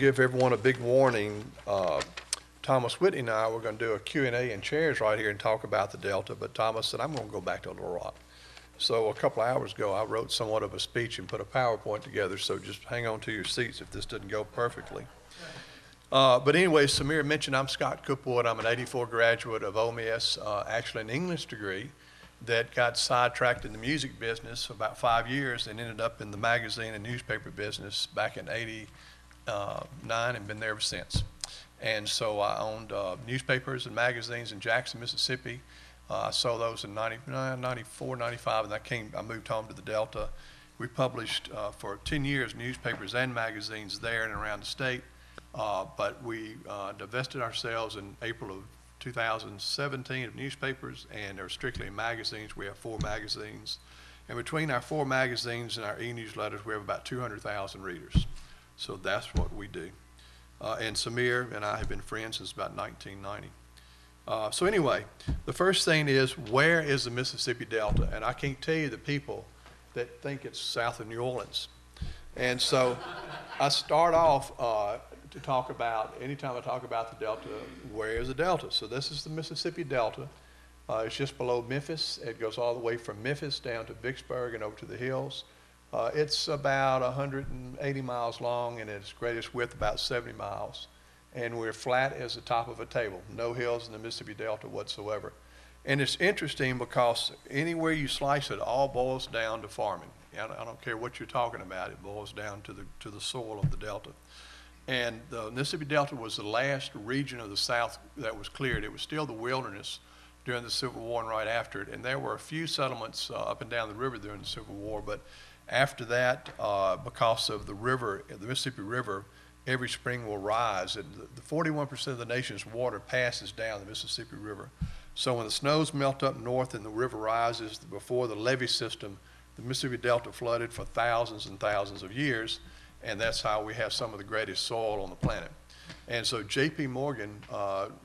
to give everyone a big warning. Thomas Whitney and I were going to do a Q&A in chairs right here and talk about the Delta, but Thomas said, I'm going to go back to Little Rock. So a couple of hours ago, I wrote somewhat of a speech and put a PowerPoint together, so just hang on to your seats if this doesn't go perfectly. But anyway, Samir mentioned I'm Scott Cookwood. I'm an '84 graduate of Ole Miss, actually an English degree that got sidetracked in the music business for about 5 years and ended up in the magazine and newspaper business back in '89 and been there ever since. And so I owned newspapers and magazines in Jackson, Mississippi. I sold those in 94, 95, and I moved home to the Delta. We published for 10 years newspapers and magazines there and around the state. But we divested ourselves in April of 2017 of newspapers, and they're strictly magazines. We have 4 magazines. And between our 4 magazines and our e-newsletters, we have about 200,000 readers. So that's what we do. And Samir and I have been friends since about 1990. So anyway, the first thing is, where is the Mississippi Delta? And I can't tell you the people that think it's south of New Orleans. And so I start off to talk about, anytime I talk about the Delta, where is the Delta? So this is the Mississippi Delta. It's just below Memphis. It goes all the way from Memphis down to Vicksburg and over to the hills. It's about 180 miles long, and its greatest width about 70 miles. And we're flat as the top of a table. No hills in the Mississippi Delta whatsoever. And it's interesting because anywhere you slice it, all boils down to farming. I don't care what you're talking about. It boils down to the soil of the Delta. And the Mississippi Delta was the last region of the South that was cleared. It was still the wilderness during the Civil War and right after it. And there were a few settlements up and down the river during the Civil War, but after that, because of the river, the Mississippi River, every spring will rise. And the 41% of the nation's water passes down the Mississippi River. So when the snows melt up north and the river rises, before the levee system, the Mississippi Delta flooded for thousands and thousands of years. And that's how we have some of the greatest soil on the planet. And so J.P. Morgan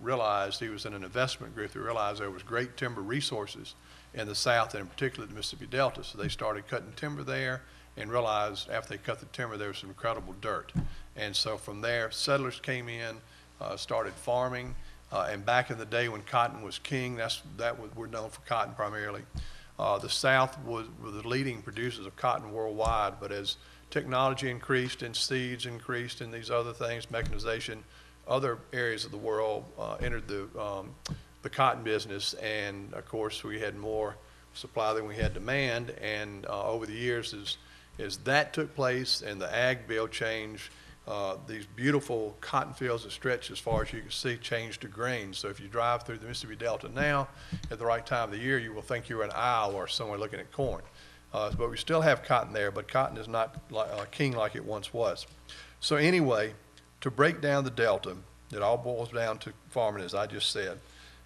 realized, he was in an investment group that realized there was great timber resources in the South, and in particular the Mississippi Delta. So they started cutting timber there and realized after they cut the timber there was some incredible dirt. And so from there, settlers came in, started farming. And back in the day when cotton was king, we're known for cotton primarily. The South was the leading producers of cotton worldwide, but as technology increased and seeds increased and these other things, mechanization, other areas of the world entered the cotton business, and of course we had more supply than we had demand. And over the years, as that took place and the ag bill changed, these beautiful cotton fields that stretch as far as you can see changed to grain. So if you drive through the Mississippi Delta now, at the right time of the year, you will think you're in Iowa or somewhere looking at corn. But we still have cotton there, but cotton is not king like it once was. So anyway, to break down the Delta, it all boils down to farming, as I just said.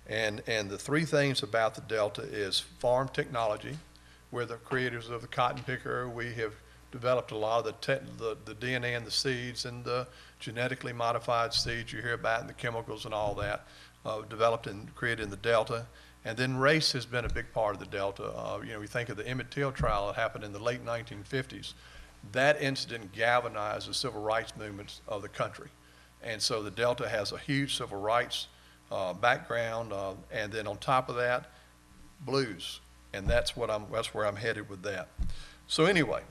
And the 3 things about the Delta is farm technology. We're the creators of the cotton picker. We have developed a lot of the DNA in the seeds and the genetically modified seeds you hear about and the chemicals and all that, developed and created in the Delta. And then race has been a big part of the Delta. We think of the Emmett Till trial that happened in the late 1950s. That incident galvanized the civil rights movements of the country. And so the Delta has a huge civil rights background, and then on top of that, blues. And that's where I'm headed with that. So anyway,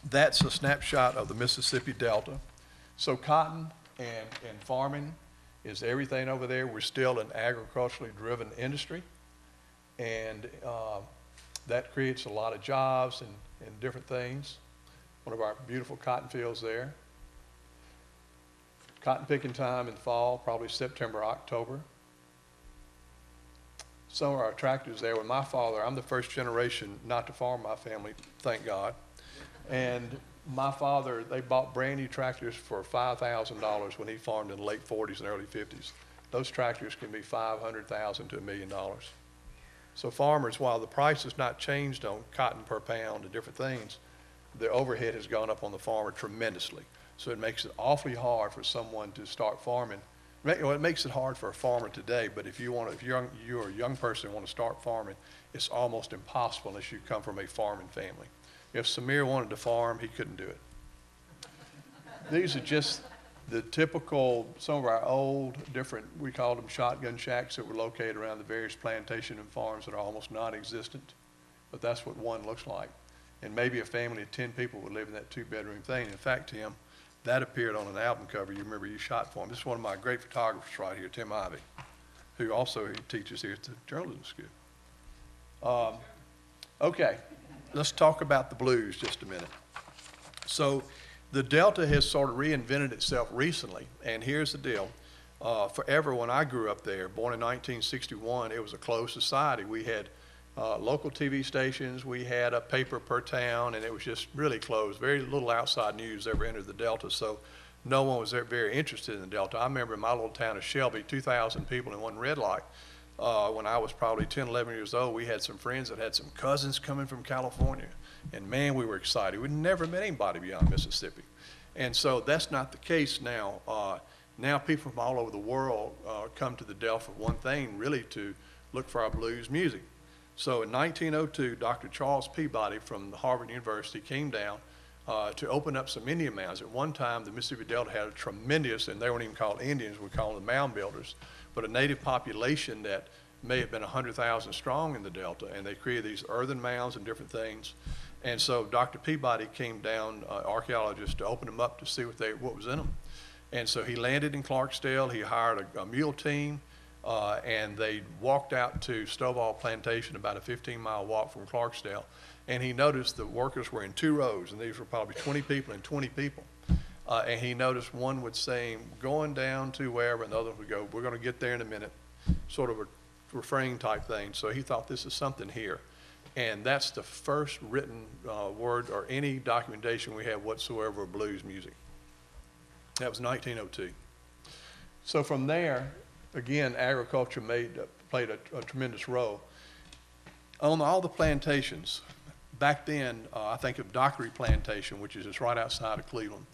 that's a snapshot of the Mississippi Delta. So cotton and farming is everything over there. We're still an agriculturally driven industry, and that creates a lot of jobs and different things. One of our beautiful cotton fields there. Cotton picking time in fall, probably September, October. Some of our tractors there with my father. I'm the first generation not to farm my family, thank God. And my father, they bought brand new tractors for $5,000 when he farmed in the late 40s and early 50s. Those tractors can be $500,000 to $1 million. So farmers, while the price has not changed on cotton per pound and different things, the overhead has gone up on the farmer tremendously. So it makes it awfully hard for someone to start farming. Well, it makes it hard for a farmer today, but if you're a young person and want to start farming, it's almost impossible unless you come from a farming family. If Samir wanted to farm, he couldn't do it. These the typical, some of our old, different, we called them shotgun shacks that were located around the various plantation and farms that are almost non-existent. But that's what one looks like. And maybe a family of 10 people would live in that two-bedroom thing. In fact, Tim, that appeared on an album cover you remember you shot for him. This is one of my great photographers right here, Tim Ivey, who also teaches here at the journalism school. Okay, let's talk about the blues just a minute. So the Delta has sort of reinvented itself recently, and here's the deal. Forever when I grew up there, born in 1961, it was a closed society. We had local TV stations, we had a paper per town, and it was just really closed. Very little outside news ever entered the Delta, so no one was very interested in the Delta. I remember in my little town of Shelby, 2,000 people in one red light. When I was probably 10, 11 years old, we had some friends that had some cousins coming from California. And man, we were excited. We'd never met anybody beyond Mississippi. And so that's not the case now. Now people from all over the world come to the Delta for one thing, really to look for our blues music. So in 1902, Dr. Charles Peabody from Harvard University came down to open up some Indian mounds. At one time, the Mississippi Delta had a tremendous, and they weren't even called Indians, we called them mound builders, but a native population that may have been 100,000 strong in the Delta, and they created these earthen mounds and different things. And so Dr. Peabody came down, archaeologists, to open them up to see what was in them. And so he landed in Clarksdale. He hired a mule team, and they walked out to Stovall Plantation, about a 15-mile walk from Clarksdale. And he noticed the workers were in two rows, and these were probably 20 people and 20 people. And he noticed one would say, going down to wherever, and the other would go, we're going to get there in a minute, sort of a refrain type thing. So he thought, this is something here. And that's the first written word or any documentation we have whatsoever of blues music. That was 1902. So from there, again, agriculture played a tremendous role. On all the plantations, back then, I think of Dockery Plantation, which is just right outside of Cleveland.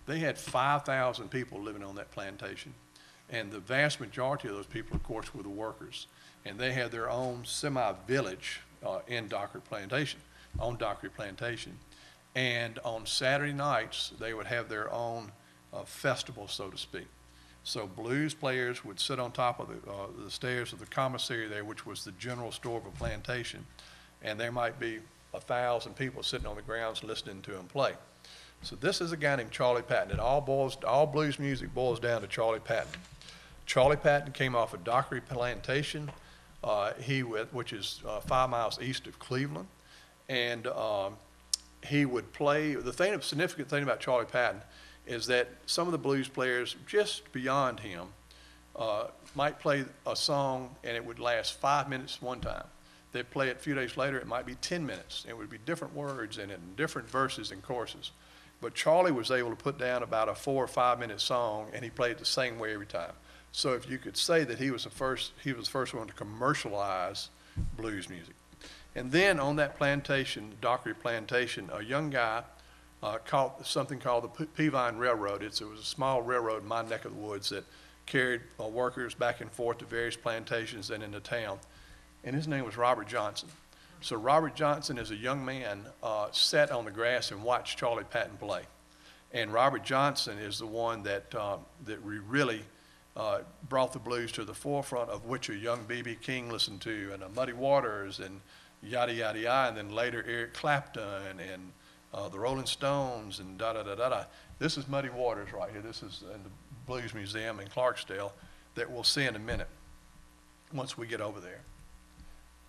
They had 5,000 people living on that plantation. And the vast majority of those people, of course, were the workers. And they had their own semi-village in Dockery Plantation, on Dockery Plantation. And on Saturday nights, they would have their own festival, so to speak. So blues players would sit on top of the stairs of the commissary there, which was the general store of a plantation, and there might be 1,000 people sitting on the grounds listening to them play. So this is a guy named Charlie Patton. All blues music boils down to Charlie Patton. Charlie Patton came off of Dockery Plantation, which is 5 miles east of Cleveland, and he would play. The significant thing about Charlie Patton is that some of the blues players just beyond him might play a song and it would last 5 minutes one time. They'd play it a few days later, it might be 10 minutes. It would be different words in it and different verses and choruses. But Charlie was able to put down about a 4 or 5 minute song, and he played it the same way every time. So if you could say that he was the first one to commercialize blues music. And then on that plantation, Dockery Plantation, a young guy caught something called the Peavine Railroad. It was a small railroad in my neck of the woods that carried workers back and forth to various plantations and into town. And his name was Robert Johnson. So Robert Johnson, as a young man, sat on the grass and watched Charlie Patton play. And Robert Johnson is the one that really brought the blues to the forefront, of which a young B.B. King listened to, and Muddy Waters, and yada, yada, yada, and then later Eric Clapton, and the Rolling Stones, and da-da-da-da-da. This is Muddy Waters right here. This is in the Blues Museum in Clarksdale that we'll see in a minute once we get over there.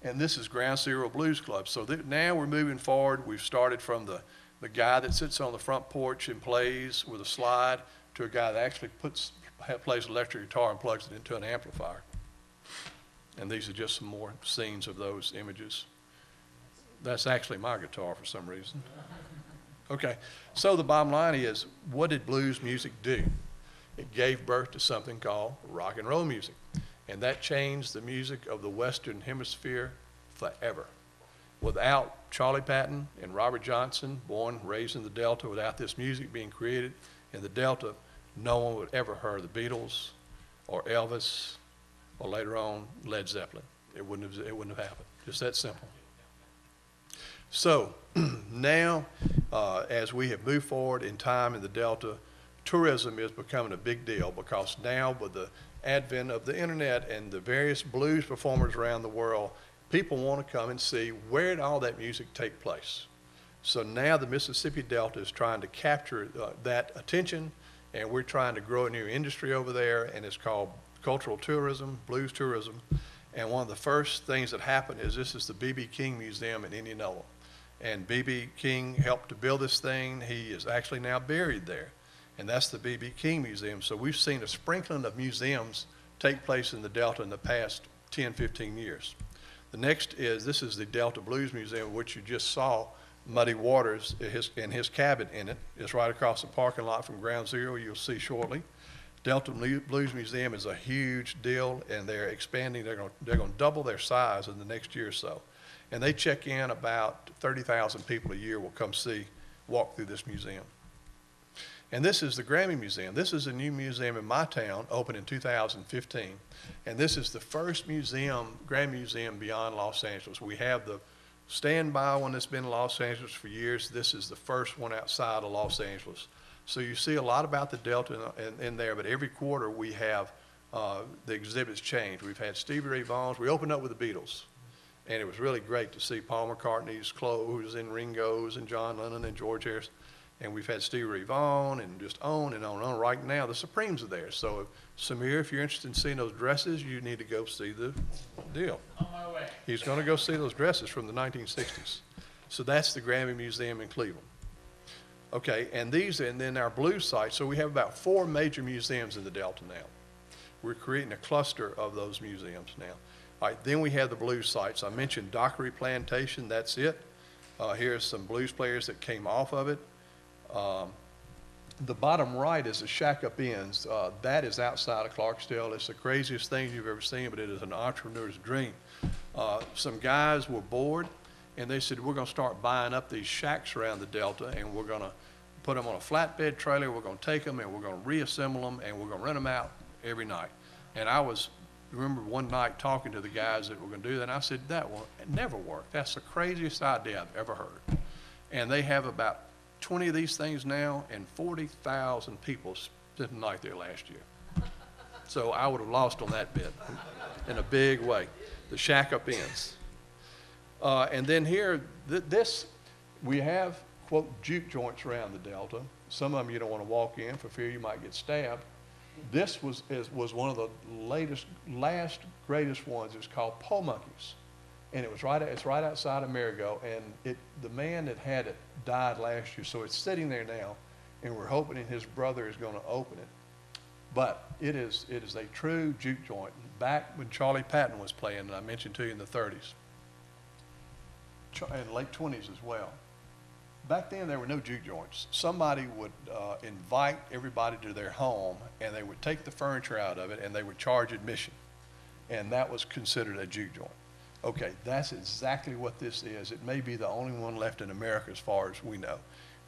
And this is Ground Zero Blues Club. So now we're moving forward. We've started from the guy that sits on the front porch and plays with a slide to a guy that actually plays electric guitar and plugs it into an amplifier. And these are just some more scenes of those images. That's actually my guitar for some reason. Okay, so the bottom line is, what did blues music do? It gave birth to something called rock and roll music. And that changed the music of the Western Hemisphere forever. Without Charlie Patton and Robert Johnson, born, raised in the Delta, without this music being created in the Delta, no one would ever heard the Beatles or Elvis or later on Led Zeppelin. It wouldn't have happened. Just that simple. So now, as we have moved forward in time in the Delta tourism is becoming a big deal because now with the advent of the internet and the various blues performers around the world, people want to come and see where did all that music take place. So now the Mississippi Delta is trying to capture that attention, and we're trying to grow a new industry over there, and it's called cultural tourism, blues tourism. And one of the first things that happened is this is the B.B. King Museum in Indianola. And B.B. King helped to build this thing. He is actually now buried there. And that's the B.B. King Museum. So we've seen a sprinkling of museums take place in the Delta in the past 10, 15 years. The next is, this is the Delta Blues Museum, which you just saw Muddy Waters and his cabin in it. It's right across the parking lot from Ground Zero, you'll see shortly. Delta Blues Museum is a huge deal, and they're expanding. They're going to double their size in the next year or so. And they check in about 30,000 people a year will come walk through this museum. And this is the Grammy Museum. This is a new museum in my town, opened in 2015. And this is the first museum, Grammy Museum beyond Los Angeles. We have the standby one that's been in Los Angeles for years. This is the first one outside of Los Angeles. So you see a lot about the Delta in there, but every quarter we have the exhibits change. We've had Stevie Ray Vaughan's. We opened up with the Beatles, and it was really great to see Paul McCartney's clothes and Ringo's and John Lennon and George Harrison. And we've had Stevie Ray Vaughan and just on and on and on. Right now, the Supremes are there. So, Samir, if you're interested in seeing those dresses, you need to go see the deal. On my way. He's going to go see those dresses from the 1960s. So that's the Grammy Museum in Cleveland. Okay, and then our blues sites. So we have about 4 major museums in the Delta now. We're creating a cluster of those museums now. All right, then we have the blues sites. I mentioned Dockery Plantation, that's it. Here's some blues players that came off of it. The bottom right is the Shack Up Inns. That is outside of Clarksdale. It's the craziest thing you've ever seen, but it is an entrepreneur's dream. Some guys were bored, and they said, we're going to start buying up these shacks around the Delta, and we're going to put them on a flatbed trailer. We're going to take them, and we're going to reassemble them, and we're going to rent them out every night. And I remember one night talking to the guys that were going to do that, and I said, that will never work. That's the craziest idea I've ever heard. And they have about 20 of these things now, and 40,000 people spent the night there last year. So I would have lost on that bit in a big way. The Shack Up Inns. And then here, we have, quote, juke joints around the Delta. Some of them you don't want to walk in for fear you might get stabbed. This was one of the last greatest ones. It was called Po' Monkeys. And it's right outside of Marigot, and the man that had it died last year, so it's sitting there now, and we're hoping his brother is going to open it. But it is a true juke joint. Back when Charlie Patton was playing, and I mentioned to you in the 30s, and late 20s as well. Back then, there were no juke joints. Somebody would invite everybody to their home, and they would take the furniture out of it, and they would charge admission, and that was considered a juke joint. Okay, that's exactly what this is. It may be the only one left in America as far as we know.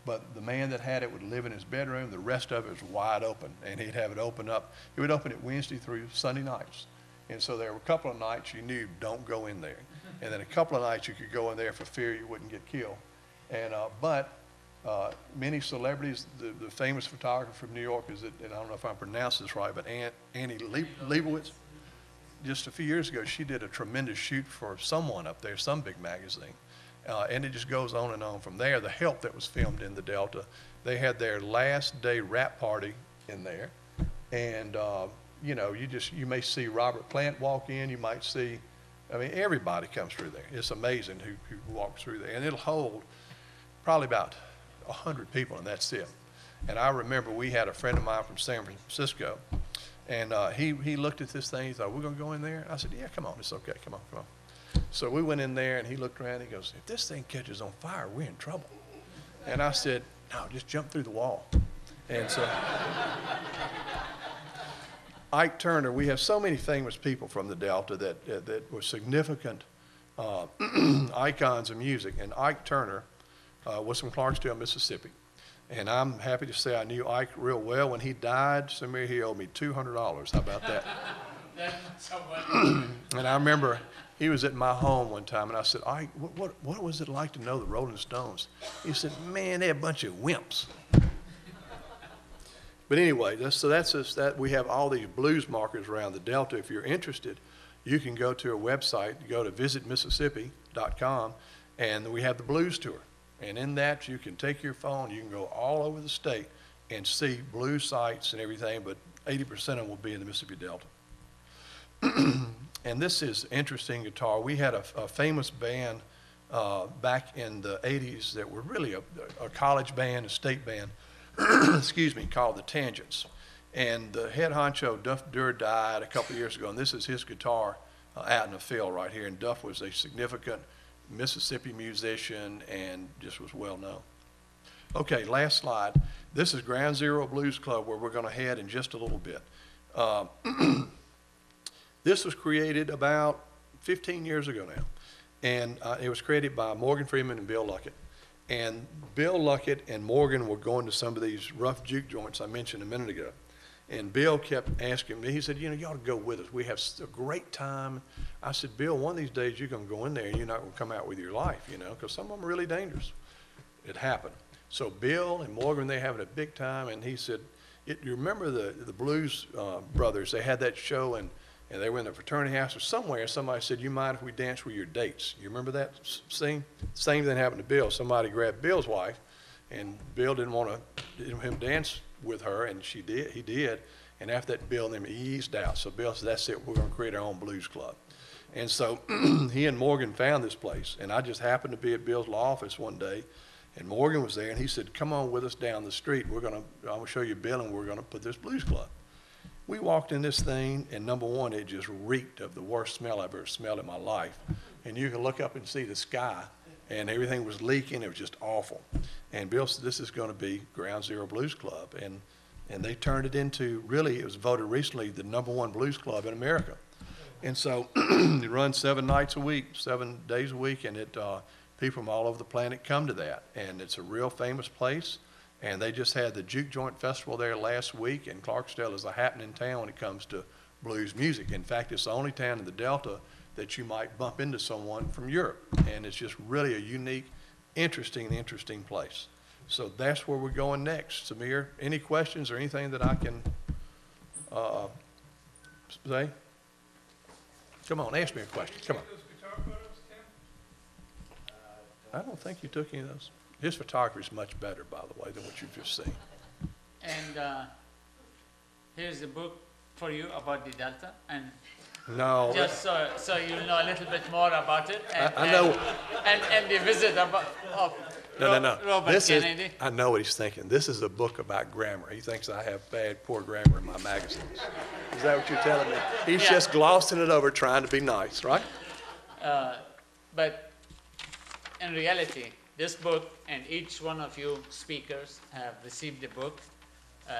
But the man that had it would live in his bedroom. The rest of it was wide open, and he'd have it open up. He would open it Wednesday through Sunday nights. And so there were a couple of nights you knew, don't go in there. And then a couple of nights you could go in there for fear you wouldn't get killed. And but many celebrities, the famous photographer from New York and I don't know if I'm pronouncing this right, but Annie Leibovitz. Just a few years ago, she did a tremendous shoot for someone up there, some big magazine. And it just goes on and on from there. The Help that was filmed in the Delta, they had their last day wrap party in there. And, you know, you may see Robert Plant walk in. You might see, I mean, everybody comes through there. It's amazing who walks through there. And it'll hold probably about 100 people, and that's it. And I remember we had a friend of mine from San Francisco. And he looked at this thing. He thought, we're going to go in there? I said, yeah, come on. It's okay. Come on. So we went in there, and he looked around. He goes, if this thing catches on fire, we're in trouble. And I said, no, just jump through the wall. And so Ike Turner, we have so many famous people from the Delta that were significant icons of music. And Ike Turner was from Clarksdale, Mississippi. And I'm happy to say I knew Ike real well. When he died, Samir, he owed me $200. How about that? That's so much. And I remember he was at my home one time, and I said, Ike, what was it like to know the Rolling Stones? He said, man, they're a bunch of wimps. But anyway, that's just that we have all these blues markers around the Delta. If you're interested, you can go to our website, go to visitmississippi.com, and we have the blues tour. And in that, you can take your phone, you can go all over the state and see blues sites and everything, but 80% of them will be in the Mississippi Delta. And this is interesting guitar. We had a famous band back in the 80s that were really a college band, a state band, excuse me, called the Tangents. And the head honcho, Duff Durr, died a couple years ago, and this is his guitar out in the field right here. And Duff was a significant Mississippi musician and just was well known. Okay, last slide. This is Ground Zero Blues Club, where we're going to head in just a little bit. This was created about 15 years ago now, and it was created by Morgan Freeman and Bill Luckett. And Bill Luckett and Morgan were going to some of these rough juke joints I mentioned a minute ago. And Bill kept asking me, he said, you know, you ought to go with us. We have a great time. I said, Bill, one of these days you're going to go in there and you're not going to come out with your life, you know, because some of them are really dangerous. It happened. So Bill and Morgan, they're having a big time, and he said, you remember the Blues Brothers, they had that show, and they were in the fraternity house or somewhere. Somebody said, you mind if we dance with your dates? You remember that scene? Same thing happened to Bill. Somebody grabbed Bill's wife, and Bill didn't want him dance with her, and he did. And after that, Bill and them eased out. So Bill said, that's it, we're going to create our own blues club. And so he and Morgan found this place, and I just happened to be at Bill's law office one day, and Morgan was there, and he said, come on with us down the street. I'm going to show you Bill, and we're going to put this blues club. We walked in this thing, and number one, it just reeked of the worst smell I've ever smelled in my life. And you can look up and see the sky, and everything was leaking. It was just awful. And Bill said, this is going to be Ground Zero Blues Club. And they turned it into, really, it was voted recently the #1 blues club in America. And so it runs 7 nights a week, 7 days a week, and people from all over the planet come to that. And it's a real famous place. And they just had the Juke Joint Festival there last week, and Clarksdale is a happening town when it comes to blues music. In fact, it's the only town in the Delta that you might bump into someone from Europe. And it's just really a unique, interesting place. So that's where we're going next. Samir, any questions or anything that I can say? Come on, ask me a question. Come on. I don't think you took any of those. His photography is much better, by the way, than what you've just seen. And here's a book for you about the Delta, and no, just so you'll know a little bit more about it. And, I know. And the visit of Robert Kennedy. I know what he's thinking. This is a book about grammar. He thinks I have poor grammar in my magazines. Is that what you're telling me? He's just glossing it over, trying to be nice, right? But in reality, this book, and each one of you speakers have received the book.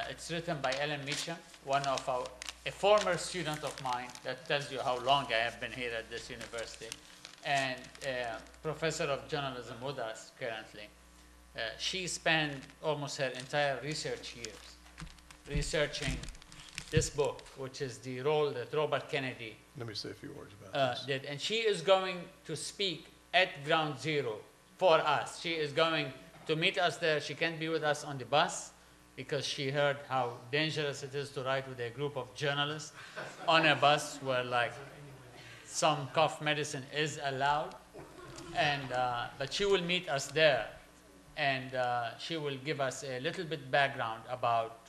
It's written by Ellen Meacham, a former student of mine. That tells you how long I have been here at this university, and professor of journalism with us currently. She spent almost her entire research years researching this book, which is the role that Robert Kennedy Let me say a few words about this. did. And she is going to speak at Ground Zero for us. She is going to meet us there. She can't be with us on the bus because she heard how dangerous it is to ride with a group of journalists on a bus where like some cough medicine is allowed. And, but she will meet us there, and she will give us a little bit background about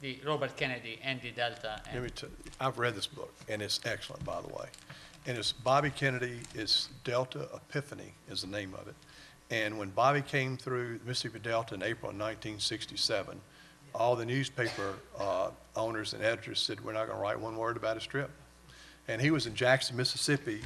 the Robert Kennedy and the Delta. And Let me tell you, I've read this book, and it's excellent, by the way. And it's Bobby Kennedy, it's Delta Epiphany is the name of it. And when Bobby came through the Mississippi Delta in April of 1967, all the newspaper owners and editors said, we're not going to write one word about his trip. And he was in Jackson, Mississippi,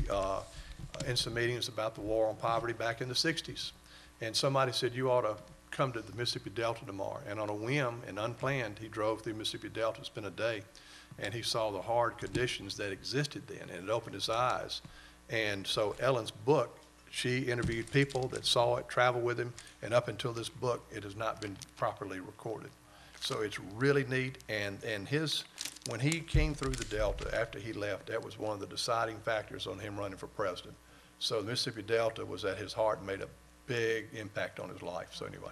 in some meetings about the war on poverty back in the 60s. And somebody said, you ought to come to the Mississippi Delta tomorrow. And on a whim and unplanned, he drove through Mississippi Delta, spent a day, and he saw the hard conditions that existed then, and it opened his eyes. And so Ellen's book, she interviewed people that saw it, traveled with him, and up until this book, it has not been properly recorded. So it's really neat, and when he came through the Delta after he left, that was one of the deciding factors on him running for president. So the Mississippi Delta was at his heart and made a big impact on his life. So anyway,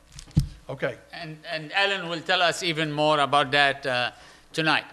okay. And Alan will tell us even more about that tonight.